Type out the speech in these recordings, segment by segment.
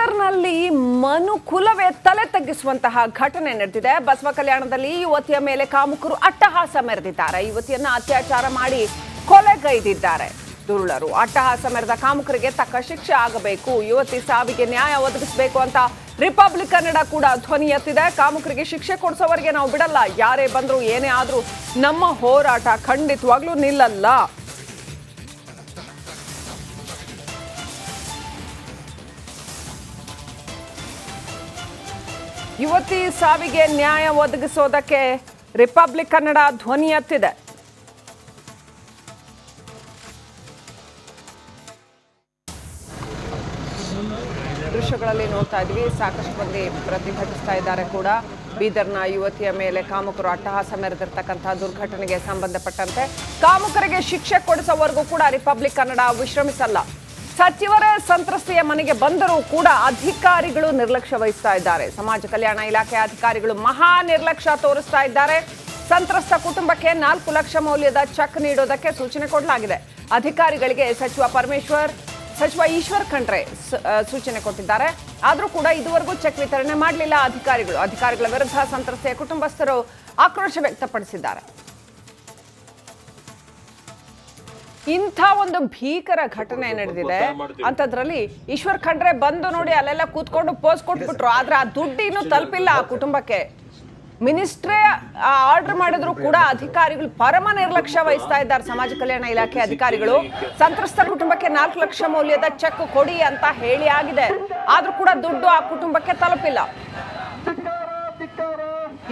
ಬೀದರ್ನಲ್ಲಿ ಮನುಕುಲವೇ ತಲೆ ತಗ್ಗಿಸುವಂತಹ ಘಟನೆ ನಡೆದಿದೆ. ಬಸವ ಕಲ್ಯಾಣದಲ್ಲಿ ಯುವತಿಯ ಮೇಲೆ ಕಾಮುಕರು ಅಟ್ಟಹಾಸ ಮೆರೆದಿದ್ದಾರೆ. ಯುವತಿಯನ್ನ ಅತ್ಯಾಚಾರ ಮಾಡಿ ಕೊಲೆಗೈದಿದ್ದಾರೆ ದುರುಳರು. ಅಟ್ಟಹಾಸ ಮೆರೆದ ಕಾಮುಕರಿಗೆ ತಕ್ಕ ಶಿಕ್ಷೆ ಆಗಬೇಕು, ಯುವತಿ ಸಾವಿಗೆ ನ್ಯಾಯ ಒದಗಿಸಬೇಕು ಅಂತ ರಿಪಬ್ಲಿಕ್ ಕನ್ನಡ ಕೂಡ ಧ್ವನಿ ಎತ್ತಿದೆ. ಕಾಮುಕರಿಗೆ ಶಿಕ್ಷೆ ಕೊಡಿಸೋವರೆಗೆ ನಾವು ಬಿಡಲ್ಲ, ಯಾರೇ ಬಂದ್ರು ಏನೇ ಆದ್ರೂ ನಮ್ಮ ಹೋರಾಟ ಖಂಡಿತವಾಗ್ಲೂ ನಿಲ್ಲಲ್ಲ. ಯುವತಿ ಸಾವಿಗೆ ನ್ಯಾಯ ಒದಗಿಸೋದಕ್ಕೆ ರಿಪಬ್ಲಿಕ್ ಕನ್ನಡ ಧ್ವನಿ ಎತ್ತಿದೆ. ದೃಶ್ಯಗಳಲ್ಲಿ ನೋಡ್ತಾ ಇದ್ವಿ, ಸಾಕಷ್ಟು ಮಂದಿ ಪ್ರತಿಭಟಿಸ್ತಾ ಇದ್ದಾರೆ ಕೂಡ. ಬೀದರ್ನ ಯುವತಿಯ ಮೇಲೆ ಕಾಮುಕರು ಅಟ್ಟಹಾಸ ಮೆರೆದಿರ್ತಕ್ಕಂತಹ ದುರ್ಘಟನೆಗೆ ಸಂಬಂಧಪಟ್ಟಂತೆ ಕಾಮುಕರಿಗೆ ಶಿಕ್ಷೆ ಕೊಡಿಸೋವರೆಗೂ ಕೂಡ ರಿಪಬ್ಲಿಕ್ ಕನ್ನಡ ವಿಶ್ರಮಿಸಲ್ಲ. ಸಚಿವರ ಸಂತ್ರಸ್ತೆಯ ಮನೆಗೆ ಬಂದರೂ ಕೂಡ ಅಧಿಕಾರಿಗಳು ನಿರ್ಲಕ್ಷ್ಯ ವಹಿಸ್ತಾ ಇದ್ದಾರೆ. ಸಮಾಜ ಕಲ್ಯಾಣ ಇಲಾಖೆ ಅಧಿಕಾರಿಗಳು ಮಹಾ ನಿರ್ಲಕ್ಷ್ಯ ತೋರಿಸ್ತಾ ಇದ್ದಾರೆ. ಸಂತ್ರಸ್ತ ಕುಟುಂಬಕ್ಕೆ 4 ಲಕ್ಷ ಮೌಲ್ಯದ ಚೆಕ್ ನೀಡೋದಕ್ಕೆ ಸೂಚನೆ ಕೊಡಲಾಗಿದೆ. ಅಧಿಕಾರಿಗಳಿಗೆ ಸಚಿವ ಈಶ್ವರ್ ಖಂಡ್ರೆ ಸೂಚನೆ ಕೊಟ್ಟಿದ್ದಾರೆ. ಆದರೂ ಕೂಡ ಇದುವರೆಗೂ ಚೆಕ್ ವಿತರಣೆ ಮಾಡಲಿಲ್ಲ ಅಧಿಕಾರಿಗಳ ವಿರುದ್ಧ ಸಂತ್ರಸ್ತೆಯ ಕುಟುಂಬಸ್ಥರು ಆಕ್ರೋಶ ವ್ಯಕ್ತಪಡಿಸಿದ್ದಾರೆ. ಇಂಥ ಒಂದು ಭೀಕರ ಘಟನೆ ನಡೆದಿದೆ. ಅಂತದ್ರಲ್ಲಿ ಈಶ್ವರ್ ಖಂಡ್ರೆ ಬಂದು ನೋಡಿ ಅಲ್ಲೆಲ್ಲ ಕೂತ್ಕೊಂಡು ಪೋಸ್ ಕೊಟ್ಬಿಟ್ರು. ಆದ್ರೆ ಆ ದುಡ್ಡು ಇನ್ನೂ ತಲುಪಿಲ್ಲ ಆ ಕುಟುಂಬಕ್ಕೆ. ಮಿನಿಸ್ಟ್ರೇ ಆರ್ಡರ್ ಮಾಡಿದ್ರು ಕೂಡ ಅಧಿಕಾರಿಗಳು ಪರಮ ನಿರ್ಲಕ್ಷ್ಯ ವಹಿಸ್ತಾ ಇದ್ದಾರೆ. ಸಮಾಜ ಕಲ್ಯಾಣ ಇಲಾಖೆ ಅಧಿಕಾರಿಗಳು ಸಂತ್ರಸ್ತ ಕುಟುಂಬಕ್ಕೆ 4 ಲಕ್ಷ ಮೌಲ್ಯದ ಚೆಕ್ ಕೊಡಿ ಅಂತ ಹೇಳಿ ಆಗಿದೆ. ಆದ್ರೂ ಕೂಡ ದುಡ್ಡು ಆ ಕುಟುಂಬಕ್ಕೆ ತಲುಪಿಲ್ಲ.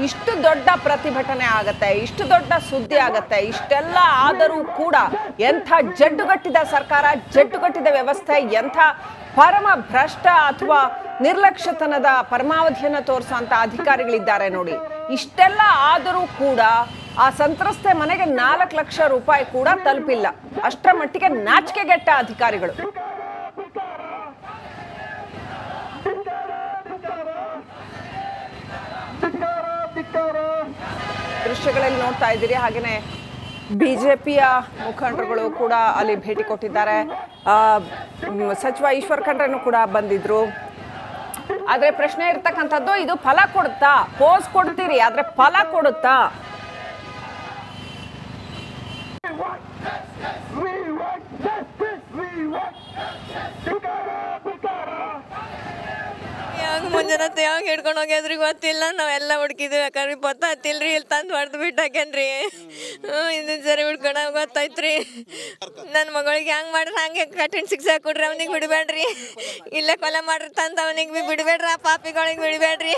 ಇಷ್ಟು ದೊಡ್ಡ ಪ್ರತಿಭಟನೆ ಆಗತ್ತೆ, ಇಷ್ಟು ದೊಡ್ಡ ಸುದ್ದಿ ಆಗತ್ತೆ. ಇಷ್ಟೆಲ್ಲ ಆದರೂ ಕೂಡ ಎಂಥ ಜಡ್ಡುಗಟ್ಟಿದ ಸರ್ಕಾರ, ಜಡ್ಡುಗಟ್ಟಿದ ವ್ಯವಸ್ಥೆ, ಎಂಥ ಪರಮ ಭ್ರಷ್ಟ ಅಥವಾ ನಿರ್ಲಕ್ಷ್ಯತನದ ಪರಮಾವಧಿಯನ್ನು ತೋರಿಸುವಂತ ಅಧಿಕಾರಿಗಳಿದ್ದಾರೆ ನೋಡಿ. ಇಷ್ಟೆಲ್ಲ ಆದರೂ ಕೂಡ ಆ ಸಂತ್ರಸ್ತೆ ಮನೆಗೆ 4 ಲಕ್ಷ ರೂಪಾಯಿ ಕೂಡ ತಲುಪಿಲ್ಲ. ಅಷ್ಟರ ಮಟ್ಟಿಗೆ ನಾಚಿಕೆಗೆಟ್ಟ ಅಧಿಕಾರಿಗಳು. ದೃಶ್ಯಗಳಲ್ಲಿ ನೋಡ್ತಾ ಇದ್ದೀರಿ. ಹಾಗೇನೆ ಬಿಜೆಪಿಯ ಮುಖಂಡರುಗಳು ಕೂಡ ಅಲ್ಲಿ ಭೇಟಿ ಕೊಟ್ಟಿದ್ದಾರೆ. ಸಚಿವ ಈಶ್ವರ್ ಖಂಡ್ರೆನೂ ಕೂಡ ಬಂದಿದ್ರು. ಆದ್ರೆ ಪ್ರಶ್ನೆ ಇರ್ತಕ್ಕಂಥದ್ದು, ಇದು ಫಲ ಕೊಡುತ್ತಾ? ಪೋಸ್ ಕೊಡ್ತೀರಿ, ಆದ್ರೆ ಫಲ ಕೊಡುತ್ತಾ? ಮುಂಜಾನತ್ತೆ ಯಾವಾಗ ಹಿಡ್ಕೊಂಡು ಹೋಗ್ಯದ್ರಿ ಗೊತ್ತಿಲ್ಲ. ನಾವೆಲ್ಲ ಹುಡುಕಿದ್ವಿ, ಯಾಕಂದ್ರೆ ಪತ್ತ ಹತ್ತಿಲ್ರಿ, ಇಲ್ಲಿ ತಂದು ಹೊಡೆದು ಬಿಟ್ಟಾಕೇನ್ರಿ. ಇದನ್ನ ಸರಿ ಹುಡ್ಕೊಂಡ ಗೊತ್ತಾಯ್ತ್ರಿ. ನನ್ನ ಮಗಳಿಗೆ ಹೆಂಗ್ ಮಾಡ್ರಿ ಹಂಗೆ ಕಠಿಣ ಶಿಕ್ಷೆ ಕೊಡ್ರಿ, ಅವನಿಗೆ ಬಿಡಬೇಡ್ರಿ. ಇಲ್ಲೇ ಕೊಲೆ ಮಾಡ್ರಿ ತಂದು ಅವನಿಗೆ ಬಿ ಬಿಡಬೇಡ್ರಿ, ಆ ಪಾಪಿಗಳಿಗೆ ಬಿಡಬೇಡ್ರಿ,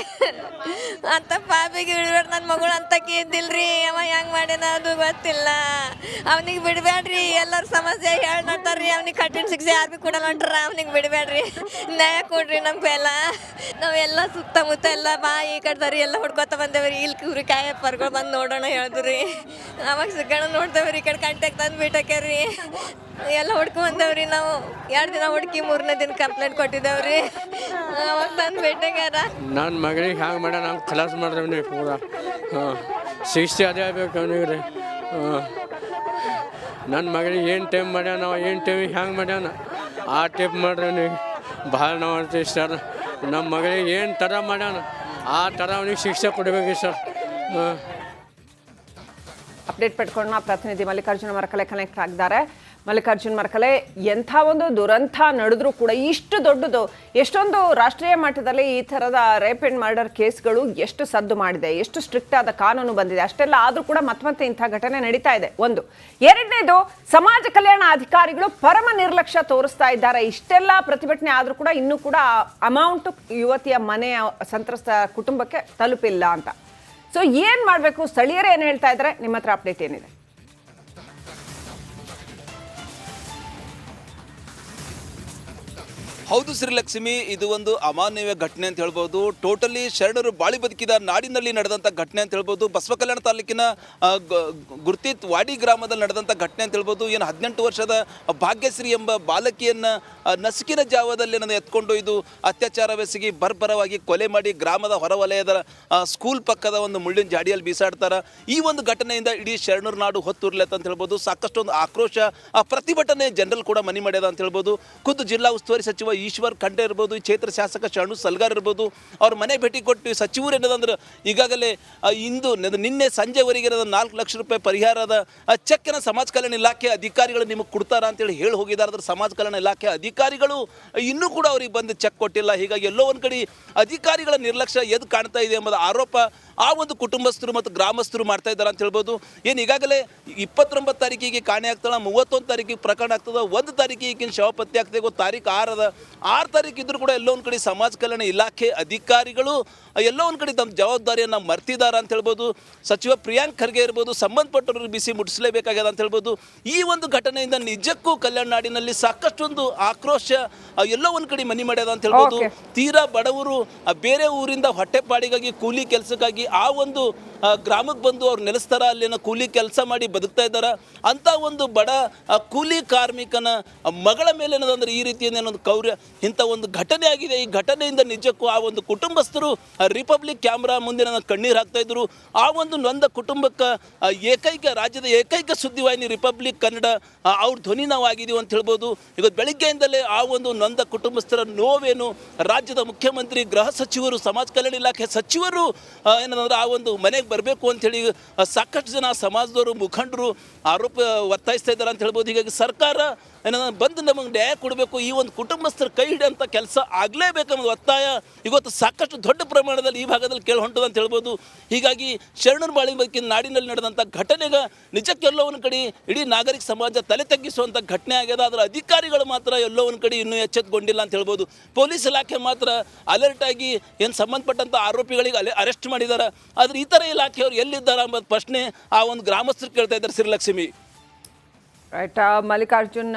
ಅಂತ ಪಾಪಿಗೆ ಬಿಡಬೇಡ್ರಿ. ನನ್ನ ಮಗಳು ಅಂತಕಿ ಇದ್ದಿಲ್ರಿ, ಅವ ಹೆಂಗ್ ಮಾಡ್ಯಾನ ಅದು ಗೊತ್ತಿಲ್ಲ. ಅವನಿಗೆ ಬಿಡಬೇಡ್ರಿ, ಎಲ್ಲರ ಸಮಸ್ಯೆ ಹೇಳಿ ನೋಡ್ತಾರ್ರಿ. ಅವ್ನಿಗೆ ಕಠಿಣ ಶಿಕ್ಷೆ ಯಾರು ಬಿ ಕೊಡಲ್ಲ ಹೊಂಟ್ರ, ಅವನಿಗೆ ಬಿಡಬೇಡ್ರಿ, ನ್ಯಾಯ ಕೊಡ್ರಿ ನಮ್ಗೆಲ್ಲ. ನಾವೆಲ್ಲ ಸುತ್ತಮುತ್ತ ಎಲ್ಲ ಈ ಕಡ್ದಾರಿ ಎಲ್ಲ ಹುಡ್ಕೋತ ಬಂದೇವ್ರಿ. ಇಲ್ಲಿ ಕೂರಿ ಕಾಯ ಪರ್ಗಳು ಬಂದು ನೋಡೋಣ ಹೇಳಿದ್ರಿ. ಅವಾಗ ಸಿಗೋಣ ನೋಡ್ತೇವ್ರಿ. ಈ ಕಡೆ ಕಂಟ್ಯಾಕ್ಟ್ ತಂದು ಬಿಟ್ಟಕ್ಯಾರಿ ಎಲ್ಲ ಹುಡ್ಕೊ ಬಂದೇವ್ರಿ. ನಾವು 2 ದಿನ ಹುಡುಕಿ 3ನೇ ದಿನ ಕಂಪ್ಲೇಂಟ್ ಕೊಟ್ಟಿದ್ದೇವ್ರಿ. ಅವಾಗ ತಂದು ಬಿಟ್ಟಾಗ್ಯಾರ. ನನ್ನ ಮಗಳಿಗೆ ಹ್ಯಾಂಗೆ ಮಾಡ್ಯಾನ ಹಂಗೆ ಖಲಾಸ್ ಮಾಡ್ರಿ ಪೂರ. ಶಿಕ್ಷೆ ಅದೇ ಆಗ್ಬೇಕು ಅವನಿಗೆ ರೀ. ನನ್ನ ಮಗಳಿಗೆ ಏನು ಟೈಮ್ ಮಾಡ್ಯಾನ, ಏನು ಟೈಮಿಗೆ ಹ್ಯಾಂಗೆ ಮಾಡ್ಯಾನ ಆ ಟೈಪ್ ಮಾಡ್ರಿ ಅವನಿಗೆ. ಭಾಳ ನಾವು ಅಂತೀವಿ ಸರ್, ನಮ್ಮ ಮಗಳಿಗೆ ಏನು ಥರ ಮಾಡ್ಯಾನ ಆ ಥರ ಅವನಿಗೆ ಶಿಕ್ಷೆ ಕೊಡಬೇಕು ಸರ್. ಅಪ್ಡೇಟ್ ಪಡ್ಕೊಂಡು ಪ್ರತಿನಿಧಿ ಮಲ್ಲಿಕಾರ್ಜುನ ಮರಕಲೆ ಕನೆಕ್ಟ್ ಆಗಿದ್ದಾರೆ. ಮಲ್ಲಿಕಾರ್ಜುನ್ ಮರಕಲೆ, ಎಂಥ ಒಂದು ದುರಂತ ನಡೆದ್ರೂ ಕೂಡ ಇಷ್ಟು ದೊಡ್ಡದು, ಎಷ್ಟೊಂದು ರಾಷ್ಟ್ರೀಯ ಮಟ್ಟದಲ್ಲಿ ಈ ಥರದ ರೇಪ್ ಆ್ಯಂಡ್ ಮರ್ಡರ್ ಕೇಸ್ಗಳು ಎಷ್ಟು ಸದ್ದು ಮಾಡಿದೆ, ಎಷ್ಟು ಸ್ಟ್ರಿಕ್ಟ್ ಆದ ಕಾನೂನು ಬಂದಿದೆ. ಅಷ್ಟೆಲ್ಲ ಆದರೂ ಕೂಡ ಮತ್ತೆ ಇಂಥ ಘಟನೆ ನಡೀತಾ ಇದೆ. ಒಂದು. ಎರಡನೇದು, ಸಮಾಜ ಕಲ್ಯಾಣ ಅಧಿಕಾರಿಗಳು ಪರಮ ನಿರ್ಲಕ್ಷ್ಯ ತೋರಿಸ್ತಾ ಇದ್ದಾರೆ. ಇಷ್ಟೆಲ್ಲ ಪ್ರತಿಭಟನೆ ಆದರೂ ಕೂಡ ಇನ್ನೂ ಕೂಡ ಅಮೌಂಟ್ ಯುವತಿಯ ಮನೆಯ ಸಂತ್ರಸ್ತ ಕುಟುಂಬಕ್ಕೆ ತಲುಪಿಲ್ಲ ಅಂತ. ಸೊ ಏನು ಮಾಡಬೇಕು? ಸ್ಥಳೀಯರು ಏನು ಹೇಳ್ತಾ ಇದ್ದಾರೆ? ನಿಮ್ಮ ಹತ್ರ ಅಪ್ಡೇಟ್ ಏನಿದೆ? ಹೌದು ಶ್ರೀಲಕ್ಷ್ಮಿ, ಇದು ಒಂದು ಅಮಾನವೀಯ ಘಟನೆ ಅಂತ ಹೇಳ್ಬೋದು. ಟೋಟಲಿ ಶರಣರು ಬಾಳಿ ಬದುಕಿದ ನಾಡಿನಲ್ಲಿ ನಡೆದಂಥ ಘಟನೆ ಅಂತ ಹೇಳ್ಬೋದು. ಬಸವ ಕಲ್ಯಾಣ ತಾಲೂಕಿನ ಗುರ್ತಿತ್ ವಾಡಿ ಗ್ರಾಮದಲ್ಲಿ ನಡೆದಂಥ ಘಟನೆ ಅಂತ ಹೇಳ್ಬೋದು. ಏನು 18 ವರ್ಷದ ಭಾಗ್ಯಶ್ರೀ ಎಂಬ ಬಾಲಕಿಯನ್ನು ನಸುಕಿನ ಜಾವದಲ್ಲಿ ಎತ್ಕೊಂಡು ಇದು ಅತ್ಯಾಚಾರವೆಸಗಿ ಬರ್ಬರವಾಗಿ ಕೊಲೆ ಮಾಡಿ ಗ್ರಾಮದ ಹೊರವಲಯದ ಸ್ಕೂಲ್ ಪಕ್ಕದ ಒಂದು ಮುಳ್ಳಿನ ಜಾಡಿಯಲ್ಲಿ ಬೀಸಾಡ್ತಾರೆ. ಈ ಒಂದು ಘಟನೆಯಿಂದ ಇಡೀ ಶರಣರ ನಾಡು ಹೊತ್ತುರ್ಲತ್ತ ಅಂತ ಹೇಳ್ಬೋದು. ಸಾಕಷ್ಟು ಒಂದು ಆಕ್ರೋಶ ಪ್ರತಿಭಟನೆ ಜನರಲ್ ಕೂಡ ಮನಿ ಮಾಡ್ಯದ ಅಂತ ಹೇಳ್ಬೋದು. ಖುದ್ದು ಜಿಲ್ಲಾ ಉಸ್ತುವಾರಿ ಸಚಿವ ಈಶ್ವರ್ ಖಂಡ್ರೆ ಇರ್ಬೋದು, ಈ ಕ್ಷೇತ್ರ ಶಾಸಕ ಶರಣು ಸಲ್ಗಾರ್ ಇರ್ಬೋದು, ಅವ್ರ ಮನೆ ಭೇಟಿ ಕೊಟ್ಟು ಸಚಿವರು ಏನದಂದ್ರೆ ಈಗಾಗಲೇ ಇಂದು ನಿನ್ನೆ ಸಂಜೆವರೆಗೆ 4 ಲಕ್ಷ ರೂಪಾಯಿ ಪರಿಹಾರದ ಚೆಕ್ನ ಸಮಾಜ ಕಲ್ಯಾಣ ಇಲಾಖೆ ಅಧಿಕಾರಿಗಳು ನಿಮಗೆ ಕೊಡ್ತಾರ ಅಂತೇಳಿ ಹೇಳಿ ಹೋಗಿದ್ದಾರೆ. ಅದ್ರ ಸಮಾಜ ಕಲ್ಯಾಣ ಇಲಾಖೆ ಅಧಿಕಾರಿಗಳು ಇನ್ನೂ ಕೂಡ ಅವ್ರಿಗೆ ಬಂದು ಚೆಕ್ ಕೊಟ್ಟಿಲ್ಲ. ಹೀಗಾಗಿ ಎಲ್ಲೋ ಒಂದು ಕಡೆ ಅಧಿಕಾರಿಗಳ ನಿರ್ಲಕ್ಷ್ಯ ಎದ್ದು ಕಾಣ್ತಾ ಇದೆ ಎಂಬುದು ಆರೋಪ ಆ ಒಂದು ಕುಟುಂಬಸ್ಥರು ಮತ್ತು ಗ್ರಾಮಸ್ಥರು ಮಾಡ್ತಾ ಇದ್ದಾರೆ ಅಂತ ಹೇಳ್ಬೋದು. ಏನು ಈಗಾಗಲೇ 29 ತಾರೀಕಿಗೆ ಕಾಣೆ ಆಗ್ತಾಳೆ, 31 ತಾರೀಕಿಗೆ ಪ್ರಕರಣ ಆಗ್ತದೆ, 1 ತಾರೀಕಿಗೆ ಈಗಿನ ಶವ ಪತ್ತೆ ಆಗ್ತದೆ, ತಾರೀಕು 6 ಅದ. 6 ತಾರೀಕು ಇದ್ರೂ ಕೂಡ ಎಲ್ಲೋ ಒಂದು ಕಡೆ ಸಮಾಜ ಕಲ್ಯಾಣ ಇಲಾಖೆ ಅಧಿಕಾರಿಗಳು ಎಲ್ಲೋ ಒಂದು ಕಡೆ ತಮ್ಮ ಜವಾಬ್ದಾರಿಯನ್ನು ಮರ್ತಿದ್ದಾರೆ ಅಂತ ಹೇಳ್ಬೋದು. ಸಚಿವ ಪ್ರಿಯಾಂಕ್ ಖರ್ಗೆ ಇರ್ಬೋದು, ಸಂಬಂಧಪಟ್ಟವ್ರಿಗೆ ಬಿಸಿ ಮುಟ್ಟಿಸಲೇಬೇಕಾಗ್ಯದ ಅಂತ ಹೇಳ್ಬೋದು. ಈ ಒಂದು ಘಟನೆಯಿಂದ ನಿಜಕ್ಕೂ ಕಲ್ಯಾಣ ನಾಡಿನಲ್ಲಿ ಸಾಕಷ್ಟೊಂದು ಆಕ್ರೋಶ ಎಲ್ಲೋ ಒಂದು ಕಡೆ ಮನಿ ಮಾಡ್ಯದ ಅಂತ ಹೇಳ್ಬೋದು. ತೀರಾ ಬಡವರು ಬೇರೆ ಊರಿಂದ ಹೊಟ್ಟೆಪಾಡಿಗಾಗಿ ಕೂಲಿ ಕೆಲಸಕ್ಕಾಗಿ ಆ ಒಂದು ಗ್ರಾಮಕ್ಕೆ ಬಂದು ಅವ್ರು ನೆಲೆಸ್ತಾರ, ಅಲ್ಲಿನ ಕೂಲಿ ಕೆಲಸ ಮಾಡಿ ಬದುಕ್ತಾ ಇದ್ದಾರೆ. ಅಂಥ ಒಂದು ಬಡ ಕೂಲಿ ಕಾರ್ಮಿಕನ ಮಗಳ ಮೇಲೆ ಏನದಂದ್ರೆ ಈ ರೀತಿಯಿಂದ ಏನೊಂದು ಕೌರ್ಯ ಇಂಥ ಒಂದು ಘಟನೆ ಆಗಿದೆ. ಈ ಘಟನೆಯಿಂದ ನಿಜಕ್ಕೂ ಆ ಒಂದು ಕುಟುಂಬಸ್ಥರು ರಿಪಬ್ಲಿಕ್ ಕ್ಯಾಮ್ರಾ ಮುಂದೆ ಕಣ್ಣೀರು ಹಾಕ್ತಾ ಇದ್ರು. ಆ ಒಂದು ನೊಂದ ಕುಟುಂಬಕ್ಕೆ ರಾಜ್ಯದ ಏಕೈಕ ಸುದ್ದಿವಾಹಿನಿ ರಿಪಬ್ಲಿಕ್ ಕನ್ನಡ ಅವ್ರ ಧ್ವನಿ ನಾವು ಆಗಿದ್ದೀವಿ ಅಂತ ಹೇಳ್ಬೋದು. ಇವತ್ತು ಬೆಳಿಗ್ಗೆಯಿಂದಲೇ ಆ ಒಂದು ನೊಂದ ಕುಟುಂಬಸ್ಥರ ನೋವೇನು, ರಾಜ್ಯದ ಮುಖ್ಯಮಂತ್ರಿ, ಗೃಹ ಸಚಿವರು, ಸಮಾಜ ಕಲ್ಯಾಣ ಇಲಾಖೆ ಸಚಿವರು ಏನಂದ್ರೆ ಆ ಒಂದು ಮನೆಗೆ ಬರಬೇಕು ಅಂಥೇಳಿ ಸಾಕಷ್ಟು ಜನ ಸಮಾಜದವರು ಮುಖಂಡರು ಆರೋಪ ಒತ್ತಾಯಿಸ್ತಾ ಇದ್ದಾರೆ ಅಂತ ಹೇಳ್ಬೋದು. ಹೀಗಾಗಿ ಸರ್ಕಾರ ಏನಂದ್ರೆ ಬಂದು ನಮಗೆ ನ್ಯಾಯ ಕೊಡಬೇಕು, ಈ ಒಂದು ಕುಟುಂಬಸ್ಥರ ಕೈ ಹಿಡಿಯಂಥ ಕೆಲಸ ಆಗಲೇಬೇಕನ್ನೋದು ಒತ್ತಾಯ ಇವತ್ತು ಸಾಕಷ್ಟು ದೊಡ್ಡ ಪ್ರಮಾಣದಲ್ಲಿ ಈ ಭಾಗದಲ್ಲಿ ಕೇಳಿ ಹೊಂಟದ ಅಂತ ಹೇಳ್ಬೋದು. ಹೀಗಾಗಿ ಶರಣರ ಬಾಳಿ ಬದುಕಿನ ನಾಡಿನಲ್ಲಿ ನಡೆದಂಥ ಘಟನೆಗೆ ನಿಜಕ್ಕೆ ಎಲ್ಲೋ ಒಂದು ಕಡೆ ಇಡೀ ನಾಗರಿಕ ಸಮಾಜ ತಲೆ ತಗ್ಗಿಸುವಂಥ ಘಟನೆ ಆಗ್ಯದ. ಅದರ ಅಧಿಕಾರಿಗಳು ಮಾತ್ರ ಎಲ್ಲೋ ಒಂದು ಕಡೆ ಇನ್ನೂ ಎಚ್ಚೆತ್ತುಕೊಂಡಿಲ್ಲ ಅಂತ ಹೇಳ್ಬೋದು. ಪೊಲೀಸ್ ಇಲಾಖೆ ಮಾತ್ರ ಅಲರ್ಟ್ ಆಗಿ ಏನು ಸಂಬಂಧಪಟ್ಟಂಥ ಆರೋಪಿಗಳಿಗೆ ಅರೆಸ್ಟ್ ಮಾಡಿದ್ದಾರೆ. ಆದರೆ ಇತರ ಇಲಾಖೆಯವರು ಎಲ್ಲಿದ್ದಾರೆ ಎಂಬ ಪ್ರಶ್ನೆ ಆ ಒಂದು ಗ್ರಾಮಸ್ಥರು ಕೇಳ್ತಾ ಇದ್ದಾರೆ. ಶ್ರೀಲಕ್ಷ್ಮಿ ರೈಟ್. ಮಲ್ಲಿಕಾರ್ಜುನ್,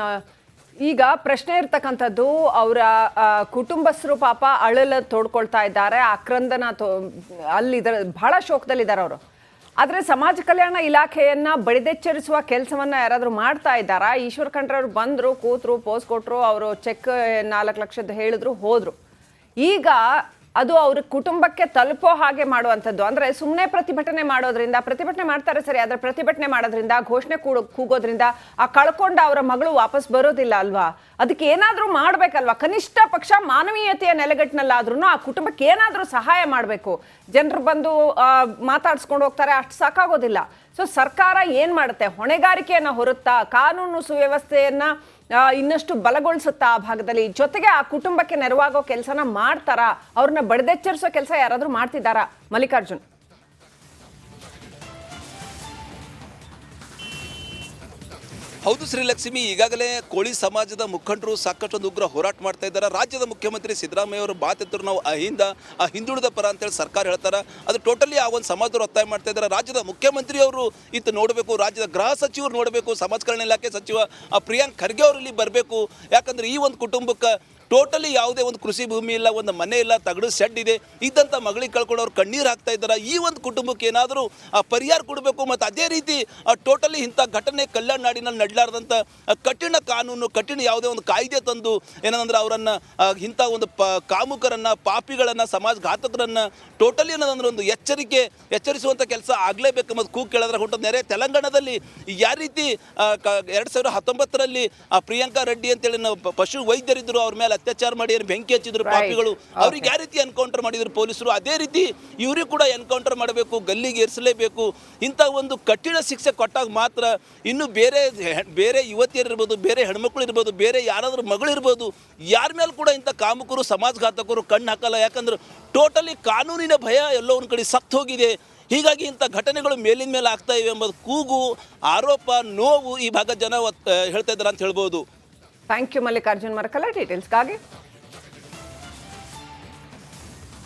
ಈಗ ಪ್ರಶ್ನೆ ಇರ್ತಕ್ಕಂಥದ್ದು ಅವರ ಕುಟುಂಬಸ್ಥರು ಪಾಪ ಅಳಲು ತೋಡ್ಕೊಳ್ತಾ ಇದ್ದಾರೆ, ಆಕ್ರಂದನ ಅಲ್ಲಿದ್ದಾರೆ, ಬಹಳ ಶೋಕದಲ್ಲಿದ್ದಾರೆ ಅವರು. ಆದರೆ ಸಮಾಜ ಕಲ್ಯಾಣ ಇಲಾಖೆಯನ್ನ ಬಡಿದೆಚ್ಚರಿಸುವ ಕೆಲಸವನ್ನ ಯಾರಾದರೂ ಮಾಡ್ತಾ ಇದ್ದಾರಾ? ಈಶ್ವರ್ ಖಂಡ್ರೆ ಅವರು ಬಂದರು, ಕೂತರು, ಪೋಸ್ ಕೊಟ್ಟರು, ಅವರು ಚೆಕ್ 4 ಲಕ್ಷದ ಹೇಳಿದ್ರು, ಹೋದರು. ಈಗ ಅದು ಅವ್ರ ಕುಟುಂಬಕ್ಕೆ ತಲುಪೋ ಹಾಗೆ ಮಾಡುವಂಥದ್ದು. ಅಂದರೆ ಸುಮ್ಮನೆ ಪ್ರತಿಭಟನೆ ಮಾಡೋದ್ರಿಂದ, ಪ್ರತಿಭಟನೆ ಮಾಡ್ತಾರೆ ಸರಿ, ಆದರೆ ಪ್ರತಿಭಟನೆ ಮಾಡೋದ್ರಿಂದ, ಘೋಷಣೆ ಕೂಗೋದ್ರಿಂದ ಆ ಕಳ್ಕೊಂಡ ಅವರ ಮಗಳು ವಾಪಸ್ ಬರೋದಿಲ್ಲ ಅಲ್ವಾ? ಅದಕ್ಕೆ ಏನಾದರೂ ಮಾಡಬೇಕಲ್ವಾ? ಕನಿಷ್ಠ ಪಕ್ಷ ಮಾನವೀಯತೆಯ ನೆಲೆಗಟ್ಟಿನಲ್ಲಾದ್ರೂ ಆ ಕುಟುಂಬಕ್ಕೆ ಏನಾದರೂ ಸಹಾಯ ಮಾಡಬೇಕು. ಜನರು ಬಂದು ಮಾತಾಡ್ಸ್ಕೊಂಡು ಹೋಗ್ತಾರೆ, ಅಷ್ಟು ಸಾಕಾಗೋದಿಲ್ಲ. ಸೊ ಸರ್ಕಾರ ಏನು ಮಾಡುತ್ತೆ? ಹೊಣೆಗಾರಿಕೆಯನ್ನು ಹೊರುತ್ತಾ, ಕಾನೂನು ಸುವ್ಯವಸ್ಥೆಯನ್ನು ಇನ್ನಷ್ಟು ಬಲಗೊಳಿಸುತ್ತಾ ಆ ಭಾಗದಲ್ಲಿ, ಜೊತೆಗೆ ಆ ಕುಟುಂಬಕ್ಕೆ ನೆರವಾಗೋ ಕೆಲಸನ ಮಾಡ್ತಾರಾ? ಅವ್ರನ್ನ ಬಡಿದೆಚ್ಚರಿಸೋ ಕೆಲಸ ಯಾರಾದರೂ ಮಾಡ್ತಿದ್ದಾರಾ? ಮಲ್ಲಿಕಾರ್ಜುನ್. ಹೌದು ಶ್ರೀಲಕ್ಷ್ಮಿ, ಈಗಾಗಲೇ ಕೋಳಿ ಸಮಾಜದ ಮುಖಂಡರು ಸಾಕಷ್ಟೊಂದು ಉಗ್ರ ಹೋರಾಟ ಮಾಡ್ತಾ ಇದ್ದಾರೆ. ರಾಜ್ಯದ ಮುಖ್ಯಮಂತ್ರಿ ಸಿದ್ದರಾಮಯ್ಯ ಅವರು ಬಾತೆತ್ತರು ನಾವು ಹಿಂದುಳಿದ ಪರ ಅಂತೇಳಿ ಸರ್ಕಾರ ಹೇಳ್ತಾರೆ. ಅದು ಟೋಟಲಿ ಆ ಒಂದು ಸಮಾಜದವರು ಒತ್ತಾಯ ಮಾಡ್ತಾ ಇದ್ದಾರೆ. ರಾಜ್ಯದ ಮುಖ್ಯಮಂತ್ರಿ ಅವರು ಇತ್ತು ನೋಡಬೇಕು, ರಾಜ್ಯದ ಗೃಹ ಸಚಿವರು ನೋಡಬೇಕು, ಸಮಾಜ ಕಲ್ಯಾಣ ಇಲಾಖೆ ಸಚಿವ ಪ್ರಿಯಾಂಕ್ ಖರ್ಗೆ ಅವರು ಇಲ್ಲಿ ಬರಬೇಕು. ಯಾಕಂದ್ರೆ ಈ ಒಂದು ಕುಟುಂಬಕ್ಕೆ ಟೋಟಲಿ ಯಾವುದೇ ಒಂದು ಕೃಷಿ ಭೂಮಿ ಇಲ್ಲ, ಒಂದು ಮನೆ ಇಲ್ಲ, ತಗಡು ಶೆಡ್ ಇದೆ, ಇದ್ದಂಥ ಮಗಳಿಗೆ ಕಳ್ಕೊಂಡವ್ರು ಕಣ್ಣೀರು ಹಾಕ್ತಾ ಇದ್ದಾರೆ. ಈ ಒಂದು ಕುಟುಂಬಕ್ಕೆ ಏನಾದರೂ ಪರಿಹಾರ ಕೊಡಬೇಕು. ಮತ್ತು ಅದೇ ರೀತಿ ಟೋಟಲಿ ಇಂಥ ಘಟನೆ ಕಲ್ಯಾಣ ನಾಡಿನಲ್ಲಿ ನಡಲಾರ್ದಂಥ ಕಠಿಣ ಕಾನೂನು, ಕಠಿಣ ಯಾವುದೇ ಒಂದು ಕಾಯ್ದೆ ತಂದು ಏನಂದ್ರೆ ಅವರನ್ನು ಇಂಥ ಒಂದು ಕಾಮುಕರನ್ನು, ಪಾಪಿಗಳನ್ನು, ಸಮಾಜಘಾತಕರನ್ನು ಟೋಟಲಿ ಏನಂದ್ರೆ ಒಂದು ಎಚ್ಚರಿಸುವಂಥ ಕೆಲಸ ಆಗಲೇಬೇಕು ಮತ್ತು ಕೂಗು ಕೇಳಿದ್ರೆ ಹೊಂಟದ ನೆರೆ ತೆಲಂಗಾಣದಲ್ಲಿ ಯಾವ ರೀತಿ 2019ರಲ್ಲಿ ಪ್ರಿಯಾಂಕಾ ರೆಡ್ಡಿ ಅಂತೇಳಿ ಪಶು ವೈದ್ಯರಿದ್ದರು, ಅವ್ರ ಮೇಲೆ ಅತ್ಯಾಚಾರ ಮಾಡಿ ಬೆಂಕಿ ಹಚ್ಚಿದ್ರು ಪಾಪಿಗಳು, ಅವ್ರಿಗೆ ಯಾವ ರೀತಿ ಎನ್ಕೌಂಟರ್ ಮಾಡಿದ್ರು ಪೊಲೀಸರು, ಅದೇ ರೀತಿ ಇವ್ರಿಗೆ ಕೂಡ ಎನ್ಕೌಂಟರ್ ಮಾಡಬೇಕು, ಗಲ್ಲಿಗೆ ಏರಿಸಲೇಬೇಕು. ಇಂಥ ಒಂದು ಕಠಿಣ ಶಿಕ್ಷೆ ಕೊಟ್ಟಾಗ ಮಾತ್ರ ಇನ್ನು ಬೇರೆ ಯುವತಿಯರಿರ್ಬೋದು, ಬೇರೆ ಹೆಣ್ಮಕ್ಳು ಇರ್ಬೋದು, ಬೇರೆ ಯಾರಾದ್ರೂ ಮಗಳಿರ್ಬೋದು, ಯಾರ ಮೇಲೆ ಕೂಡ ಇಂಥ ಕಾಮುಕರು, ಸಮಾಜಘಾತಕರು ಕಣ್ಣು ಹಾಕಲ್ಲ. ಯಾಕಂದ್ರೆ ಟೋಟಲಿ ಕಾನೂನಿನ ಭಯ ಎಲ್ಲೋ ಒಂದು ಕಡೆ ಸತ್ತು ಹೋಗಿದೆ. ಹೀಗಾಗಿ ಇಂಥ ಘಟನೆಗಳು ಮೇಲಿನ ಮೇಲೆ ಆಗ್ತಾ ಇವೆ ಎಂಬುದು ಕೂಗು, ಆರೋಪ, ನೋವು ಈ ಭಾಗದ ಜನ ಹೇಳ್ತಾ ಇದ್ದಾರೆ ಅಂತ ಹೇಳ್ಬೋದು. Thank you Mallikarjun Marakala ಡೀಟೇಲ್ಸ್ಗಾಗಿ.